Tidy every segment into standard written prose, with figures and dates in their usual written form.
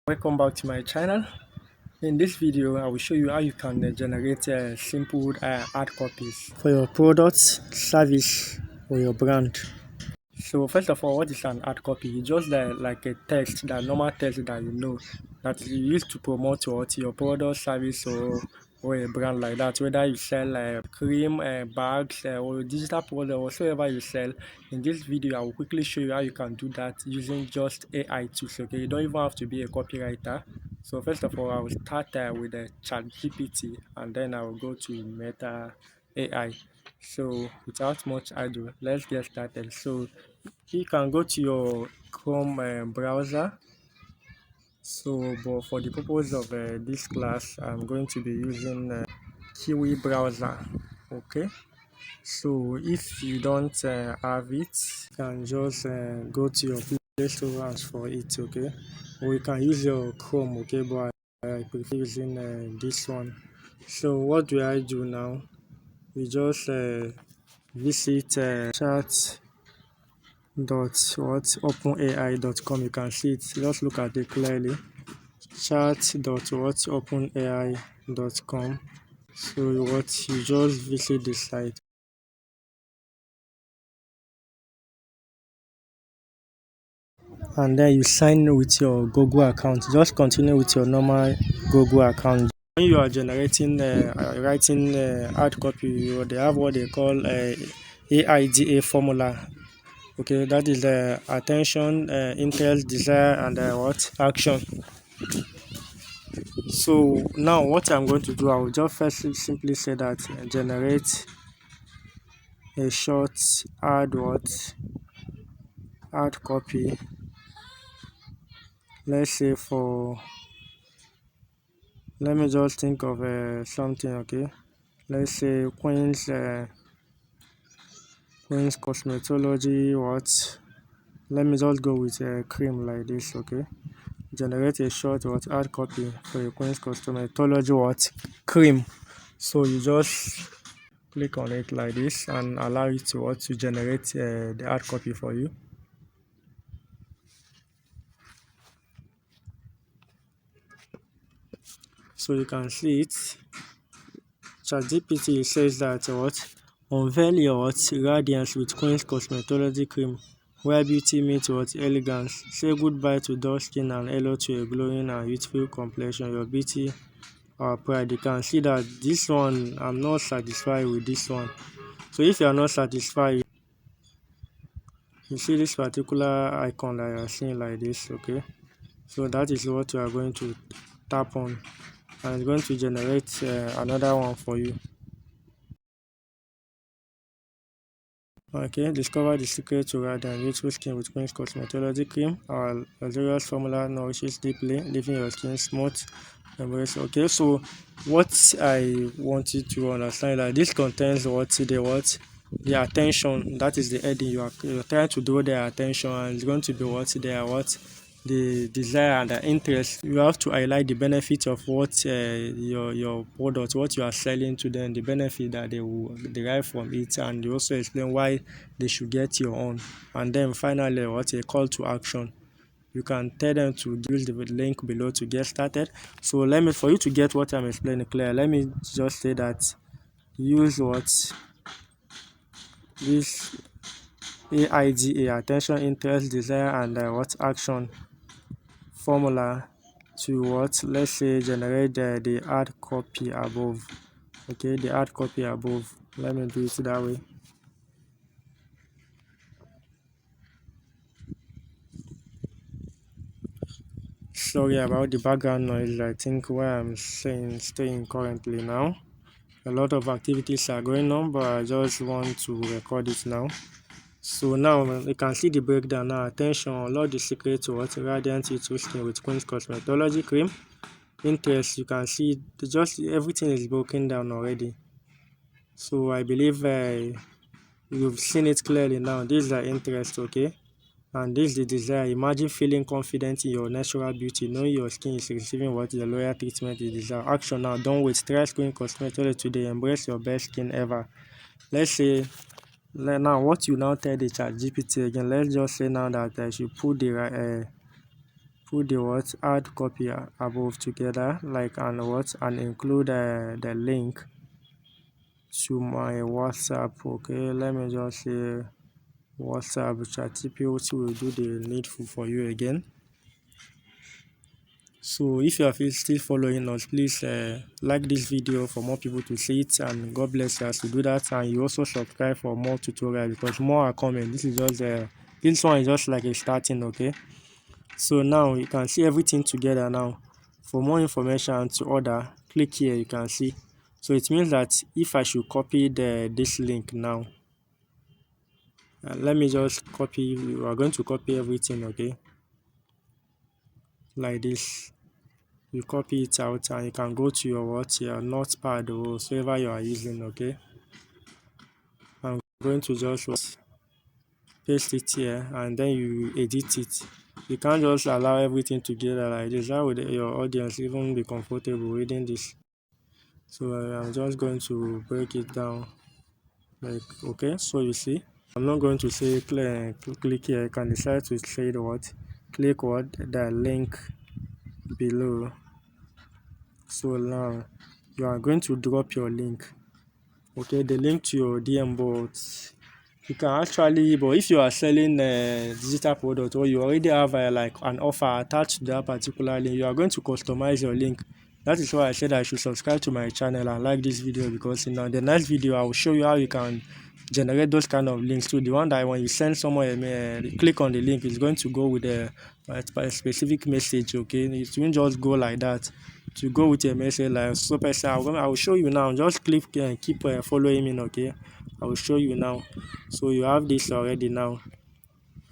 Welcome back to my channel. In this video I will show you how you can generate simple ad copies for your products, service or your brand. So first of all, what is an ad copy? It's just like a text, that normal text that you know that you use to promote your product, service or a brand like that. Whether you sell cream, bags, or digital product, whatsoever you sell. In this video, I will quickly show you how you can do that using just AI tools. Okay, you don't even have to be a copywriter. So first of all, I will start with the Chat GPT, and then I will go to Meta AI. So without much ado, let's get started. So you can go to your Chrome browser. So but for the purpose of this class, I'm going to be using Kiwi browser. Okay, so if you don't have it, you can just go to your Play Store and ask for it. Okay, or you can use your Chrome. Okay, but I prefer using this one. So what do I do now? We just visit chat dot what openai.com. You can see it, just look at it clearly. Chat dot what openai.com. So what you just visit the site, and then you sign in with your Google account. Just continue with your normal Google account. When you are generating writing hard copy, they have what they call AIDA formula. Okay, that is the attention, interest, desire, and what action. So now what I'm going to do, I will just first simply say that generate a short hard copy. Let's say for, let me just think of something. Okay, let's say Queen's cosmetology. What? Let me just go with a cream like this. Okay, generate a short hard copy for a Queen's cosmetology cream. So you just click on it like this and allow it to generate the hard copy for you. So you can see it. ChatGPT says that unveil your radiance with Queen's cosmetology cream, where beauty meets elegance. Say goodbye to dull skin and hello to a glowing and youthful complexion. Your beauty, our pride. You can see that this one, I'm not satisfied with this one. So if you are not satisfied, you see this particular icon that you are seeing like this. Okay, so that is what you are going to tap on, and it's going to generate another one for you. Okay, discover the secret to radiant youthful skin with Queen's cosmetology cream. Our luxurious formula nourishes deeply, leaving your skin smooth. Embrace. Okay, so what I want you to understand that this contains the attention. That is the heading. You're trying to draw their attention, and it's going to be the desire and the interest. You have to highlight the benefit of what your product, what you are selling to them, the benefit that they will derive from it, and you also explain why they should get your own. And then finally, what a call to action. You can tell them to use the link below to get started. So for you to get what I'm explaining clear, let me just say that use this AIDA, attention, interest, desire, and action formula to let's say generate the hard copy above. Okay, the hard copy above, let me do it that way. Sorry about the background noise. I think where I'm staying currently now, a lot of activities are going on, but I just want to record it now. So now you can see the breakdown now. Attention, unlock the secret to radiant youthful skin with Queen's cosmetology cream. Interest, you can see just everything is broken down already. So I believe you've seen it clearly now. This is the interest. Okay, and this is the desire. Imagine feeling confident in your natural beauty, knowing your skin is receiving the loyal treatment you deserve. Action now, don't wait. Try Queen cosmetology today. Embrace your best skin ever. Let's say now what you now tell the Chat GPT again. Let's just say now that I should put put the what add copy above together, like, and what, and include the link to my WhatsApp. Okay, let me just say WhatsApp. ChatGPT will do the needful for you again. So if you are still following us, please like this video for more people to see it, and God bless you as you do that. And you also subscribe for more tutorials, because more are coming. This is just this one is just like a starting. Okay, so now you can see everything together. Now for more information to order, click here. You can see, so it means that if I should copy this link now, let me just copy. We are going to copy everything, okay, like this. You copy it out, and you can go to your notepad or whatever you are using. Okay, I'm going to just paste it here, and then you edit it. You can't just allow everything together like this. How would your audience even be comfortable reading this? So I'm just going to break it down, like, okay. So you see, I'm not going to say click here. You can decide to say click the link below. So now you are going to drop your link, okay, the link to your DM bot. You can actually, but if you are selling a digital product, or you already have like an offer attached to that particular link, you are going to customize your link. That is why I said I should subscribe to my channel and like this video, because in the next video I will show you how you can generate those kind of links to the one that when you send someone click on the link, it's going to go with a specific message. Okay, it won't just go like that. To go with a message like so person, I will show you now. Just click and keep following me. Okay, I will show you now. So you have this already now.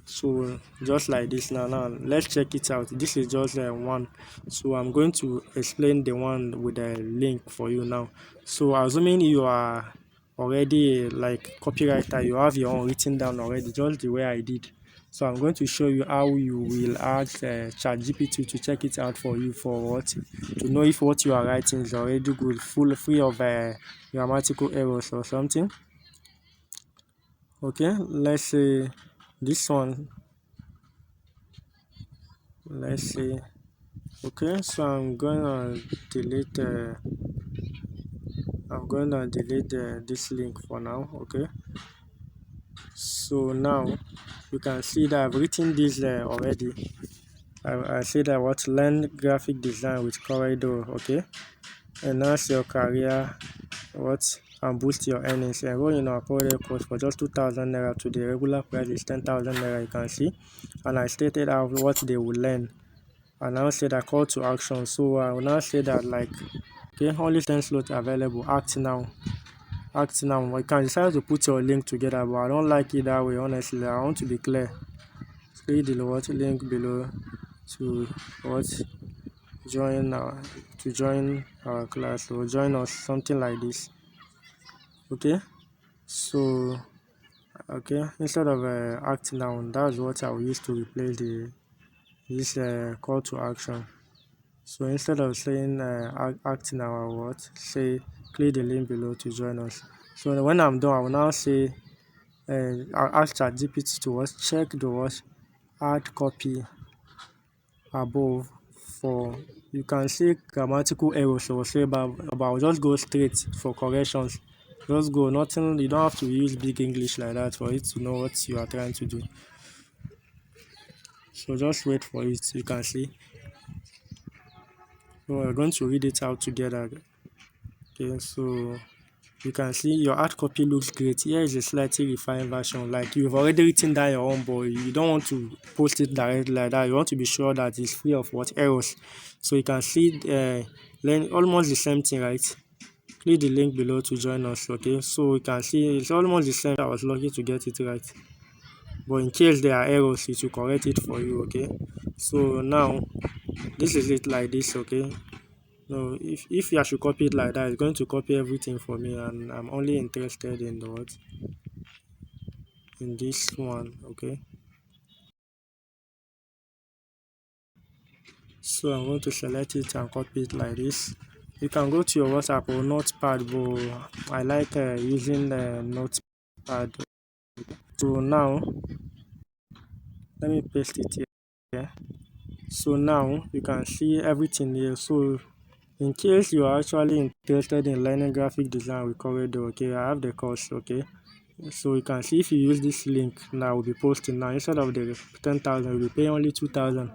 So just like this. Now let's check it out. This is just one. So I'm going to explain the one with the link for you now. So assuming you are already like copywriter, you have your own written down already, just the way I did. So I'm going to show you how you will ask ChatGPT to check it out for you, for what, to know if what you are writing is already good, free of grammatical errors or something. Okay, let's say this one. Let's see. Okay, so I'm gonna delete this link for now. Okay, so now you can see that I've written this already. I said that what, learn graphic design with CorelDRAW. Okay, enhance your career, what, and boost your earnings. Enroll in our product course for just 2,000 naira. To the regular price is 10,000 naira. You can see, and I stated out what they will learn. I now say that call to action. So I will now say that, like, okay, only 10 slots available. Act now. Act now. You can decide to put your link together, but I don't like it that way. Honestly, I want to be clear. Click the link below to what, join our class, or join us, something like this. Okay, so okay, instead of act now, that's what I will use to replace this call to action. So instead of saying act now, I will say click the link below to join us. So when I'm done, I will now say I'll ask ChatGPT to check the add copy above for, you can see grammatical errors or say about just go straight for corrections. Just go, nothing, you don't have to use big English like that for it to know what you are trying to do. So just wait for it. You can see. So we're going to read it out together. Okay, so you can see your hard copy looks great. Here is a slightly refined version. Like, you've already written down your own, but you don't want to post it directly like that. You want to be sure that it's free of what errors. So you can see learn almost the same thing, right? Click the link below to join us. Okay, so you can see it's almost the same. I was lucky to get it right, but in case there are errors, it will correct it for you. Okay, so now this is it like this. Okay, no, if I should copy it like that, it's going to copy everything for me, and I'm only interested in in this one. Okay, so I'm going to select it and copy it like this. You can go to your WhatsApp or notepad, but I like using the notepad. So now let me paste it here. So now you can see everything here. So in case you are actually interested in learning graphic design with CorelDRAW, okay, I have the course, okay. So you can see if you use this link now, we'll be posting now, instead of the 10,000, you'll be paying only 2,000.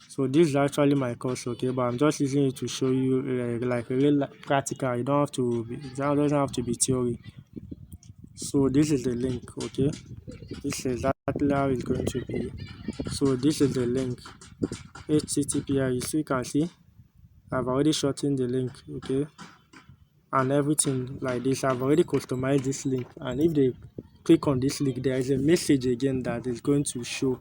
So this is actually my course, okay, but I'm just using it to show you like a real practical. You don't have to be, it doesn't have to be theory. So this is the link, okay. This is exactly how it's going to be. So this is the link, HTTP. So you can see I've already shortened the link, okay, and everything like this. I've already customized this link, and if they click on this link, there is a message again that is going to show.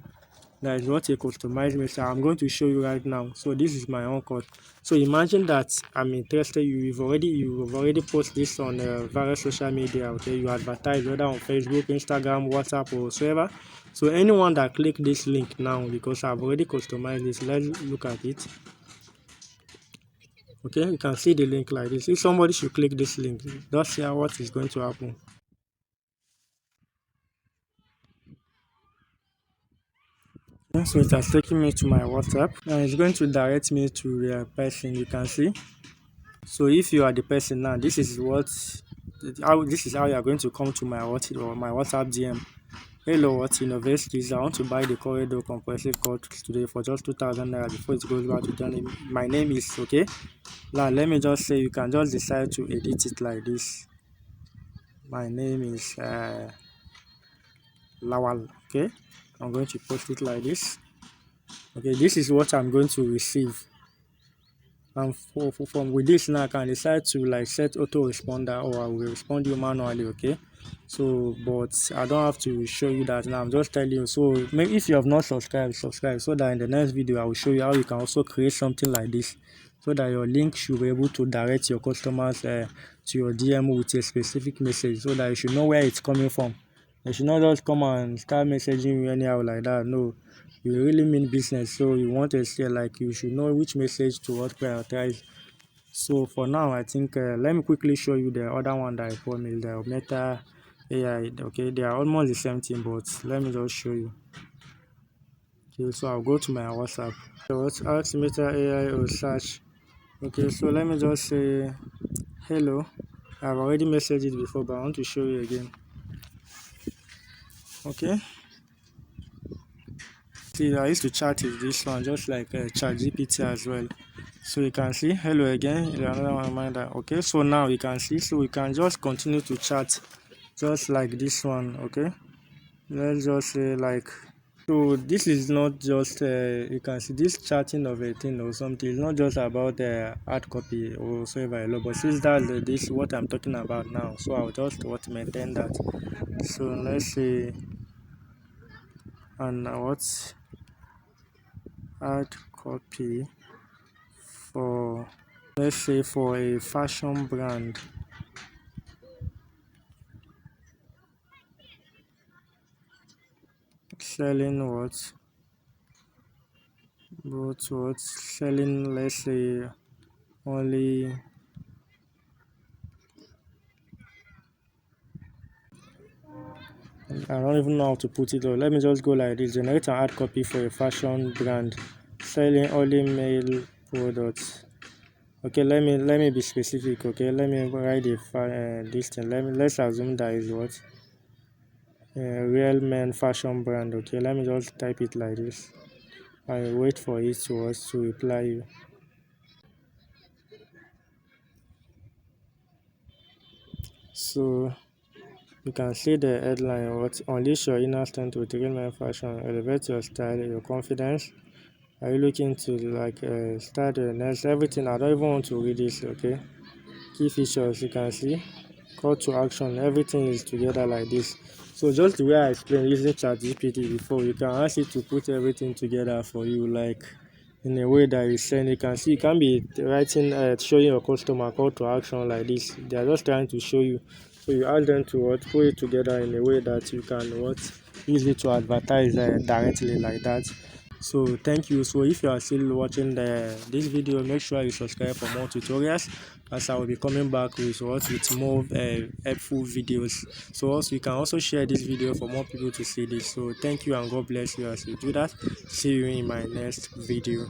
That is what a customized message I'm going to show you right now. So this is my own code. So imagine that I'm interested. You've already posted this on various social media, okay. You advertise whether on Facebook, Instagram, WhatsApp, or whatsoever. So anyone that click this link now, because I've already customized this, let's look at it. Okay, you can see the link like this. If somebody should click this link, just see what is going to happen. So it has taken me to my WhatsApp, and it's going to direct me to the person. You can see. So if you are the person now, this is how you are going to come to my WhatsApp DM. Hello, what universities? I want to buy the corridor comprehensive course today for just 2,000 naira before it goes back to Johnny. My name is, okay. Now let me just say, you can just decide to edit it like this. My name is Lawal, okay. I'm going to post it like this. Okay, this is what I'm going to receive. And from with this now, I can decide to like set autoresponder, or I will respond you manually, okay. So but I don't have to show you that now, I'm just telling you. So maybe if you have not subscribed, subscribe, so that in the next video I will show you how you can also create something like this, so that your link should be able to direct your customers to your DM with a specific message, so that you should know where it's coming from. They should not just come and start messaging you anyhow like that. No, you really mean business, so you want to say like you should know which message to what prioritize. So for now, I think let me quickly show you the other one that I promised, the Meta AI. Okay, they are almost the same thing, but let me just show you. Okay, so I'll go to my WhatsApp. So what's ask Meta AI or search. Okay, so let me just say hello. I've already messaged it before, but I want to show you again. Okay. See, I used to chat with this one, just like chat GPT as well. So you can see hello again, another one reminder. Okay, so now you can see, so we can just continue to chat just like this one. Okay, let's just say like, so this is not just you can see this chatting of a thing or something. It's not just about hard copy or so alone, but since that's this is what I'm talking about now, so I'll just maintain that. So let's say, and what's hard copy for, let's say, for a fashion brand. Selling what? But what? Selling, let's say, only, I don't even know how to put it. Or let me just go like this: generate an ad copy for a fashion brand selling only male products. Okay, let me be specific. Okay, let me write this thing. Let's assume that is what, real men fashion brand. Okay, let me just type it like this. I wait for it to reply you. So you can see the headline: what, unleash your inner strength with real men fashion, elevate your style, your confidence. Are you looking to like start the next everything? I don't even want to read this. Okay, key features, you can see call to action, everything is together like this. So just the way I explained using ChatGPT before, you can ask it to put everything together for you, like in a way that you send. You can see you can be writing showing your customer call to action like this. They are just trying to show you, so you ask them to what, put it together in a way that you can what, use it to advertise directly like that. So thank you. So if you are still watching this video, make sure you subscribe for more tutorials, as I will be coming back with more helpful videos. So also you can also share this video for more people to see this. So thank you and God bless you as you do that. See you in my next video.